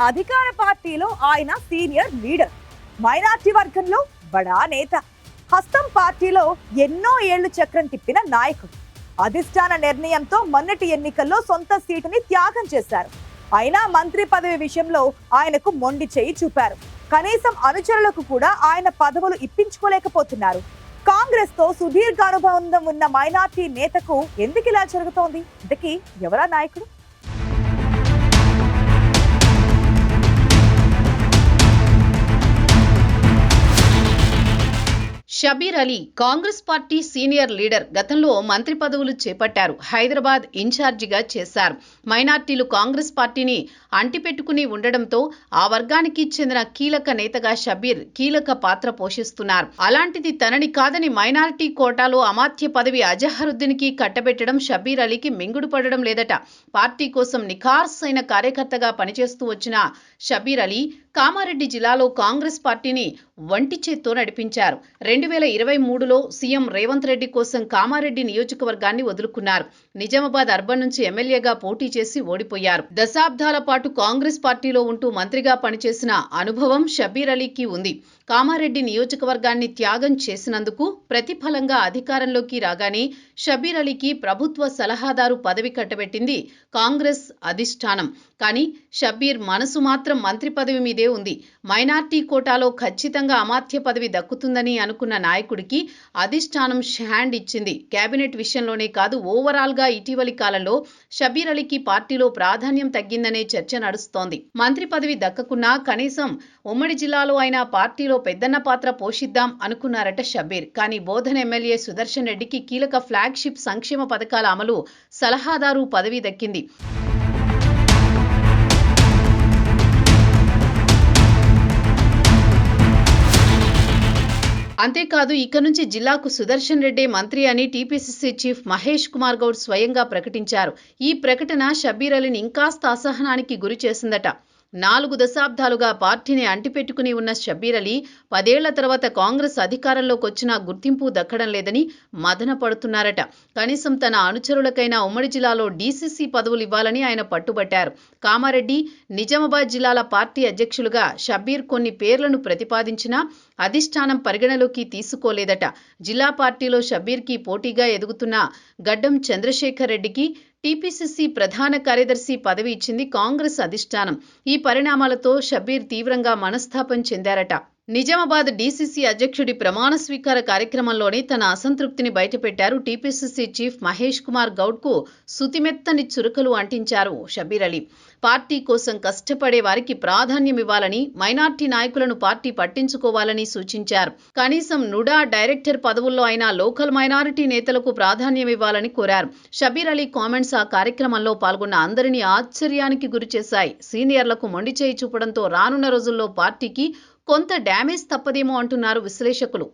అధికార పార్టీలో ఆయన సీనియర్ లీడర్, మైనార్టీ వర్గంలో బడా నేత, హస్తం పార్టీలో ఎన్నో ఏళ్లు చక్రం తిప్పిన నాయకుడు. అధిష్టాన నిర్ణయంతో మొన్నటి ఎన్నికల్లో సొంత సీటుని త్యాగం చేశారు. అయినా మంత్రి పదవి విషయంలో ఆయనకు మొండి చేయి చూపారు. కనీసం అనుచరులకు కూడా ఆయన పదవులు ఇప్పించుకోలేకపోతున్నారు. కాంగ్రెస్ తో సుదీర్ఘ అనుభవం ఉన్న మైనార్టీ నేతకు ఎందుకు ఇలా జరుగుతోంది? ఇంతకీ ఎవరా నాయకుడు? Shabbir Ali Congress party senior leader. గతంలో మంత్రి పదవులు చేపట్టారు. హైదరాబాద్ ఇన్ఛార్జిగా చేశారు. మైనార్టీలు కాంగ్రెస్ పార్టీని అంటిపెట్టుకుని ఉండడంతో ఆ వర్గానికి చెందిన కీలక నేతగా షబీర్ కీలక పాత్ర పోషిస్తున్నారు. అలాంటిది తనని కాదని మైనారిటీ కోటాలో అమాత్య పదవి అజహరుద్దీన్ కి కట్టబెట్టడం షబీర్ అలీకి మింగుడు పడడం లేదట. పార్టీ కోసం నిఖార్సైన కార్యకర్తగా పనిచేస్తూ వచ్చిన షబీర్ అలీ కామారెడ్డి జిల్లాలో కాంగ్రెస్ పార్టీని వంటి చేత్తో నడిపించారు. 2023లో సీఎం రేవంత్ రెడ్డి కోసం కామారెడ్డి నియోజకవర్గాన్ని వదులుకున్నారు. నిజామాబాద్ అర్బన్ నుంచి ఎమ్మెల్యేగా పోటీ చేసి ఓడిపోయారు. దశాబ్దాల పాటు కాంగ్రెస్ పార్టీలో ఉంటూ మంత్రిగా పనిచేసిన అనుభవం షబీర్ అలీకి ఉంది. కామారెడ్డి నియోజకవర్గాన్ని త్యాగం చేసినందుకు ప్రతిఫలంగా అధికారంలోకి రాగానే షబీర్ అలీకి ప్రభుత్వ సలహాదారు పదవి కట్టబెట్టింది కాంగ్రెస్ అధిష్టానం. కానీ షబీర్ మనసు మాత్రం మంత్రి పదవి మీదే ఉంది. మైనార్టీ కోటాలో ఖచ్చితంగా అమాత్య పదవి దక్కుతుందని అనుకున్న నాయకుడికి అధిష్టానం హ్యాండ్ ఇచ్చింది. కేబినెట్ విషయంలోనే కాదు, ఓవరాల్ గా ఇటీవలి కాలంలో షబీర్ అలీకి పార్టీలో ప్రాధాన్యం తగ్గిందనే చర్చ నడుస్తోంది. మంత్రి పదవి దక్కకున్నా కనీసం ఉమ్మడి జిల్లాలో అయినా పార్టీలో పెద్దన్న పాత్ర పోషిద్దాం అనుకున్నారట షబీర్. కానీ బోధన ఎమ్మెల్యే సుదర్శన్ రెడ్డికి కీలక ఫ్లాగ్షిప్ సంక్షేమ పథకాల అమలు సలహాదారు పదవి దక్కింది. అంతేకాదు, ఇక నుంచి జిల్లాకు సుదర్శన్ రెడ్డి మంత్రి అని టీపీసీసీ చీఫ్ మహేష్ కుమార్ గౌడ్ స్వయంగా ప్రకటించారు. ఈ ప్రకటన షబీర్ అలీని ఇంకాస్త అసహనానికి గురి చేసిందట. 4 దశాబ్దాలుగా పార్టీని అంటిపెట్టుకుని ఉన్న షబీర్ అలీ 10 ఏళ్ల తర్వాత కాంగ్రెస్ అధికారంలోకి వచ్చినా గుర్తింపు దక్కడం లేదని మదన పడుతున్నారట. కనీసం తన అనుచరులకైనా ఉమ్మడి జిల్లాలో డీసీసీ పదవులు ఇవ్వాలని ఆయన పట్టుబట్టారు. కామారెడ్డి, నిజామాబాద్ జిల్లాల పార్టీ అధ్యక్షులుగా షబీర్ కొన్ని పేర్లను ప్రతిపాదించినా అధిష్టానం పరిగణలోకి తీసుకోలేదట. జిల్లా పార్టీలో షబీర్కి పోటీగా ఎదుగుతున్న గడ్డం చంద్రశేఖర్ రెడ్డికి టీపీసీసీ ప్రధాన కార్యదర్శి పదవి ఇచ్చింది కాంగ్రెస్ అధిష్టానం. ఈ పరిణామాలతో షబీర్ తీవ్రంగా మనస్తాపం చెందారట. నిజామాబాద్ డీసీసీ అధ్యక్షుడి ప్రమాణ స్వీకార కార్యక్రమంలోనే తన అసంతృప్తిని బయటపెట్టారు. టీపీసీసీ చీఫ్ మహేష్ కుమార్ గౌడ్కు సుతిమెత్తని చురుకలు అంటించారు షబీర్ అలీ. పార్టీ కోసం కష్టపడే వారికి ప్రాధాన్యం ఇవ్వాలని, మైనార్టీ నాయకులను పార్టీ పట్టించుకోవాలని సూచించారు. కనీసం నుడా డైరెక్టర్ పదవుల్లో అయినా లోకల్ మైనారిటీ నేతలకు ప్రాధాన్యం ఇవ్వాలని కోరారు. షబీర్ అలీ కామెంట్స్ ఆ కార్యక్రమంలో పాల్గొన్న అందరినీ ఆశ్చర్యానికి గురిచేశాయి. సీనియర్లకు మొండి చేయి చూపడంతో రానున్న రోజుల్లో పార్టీకి కొంత డ్యామేజ్ తప్పదేమో అంటున్నారు విశ్లేషకులు.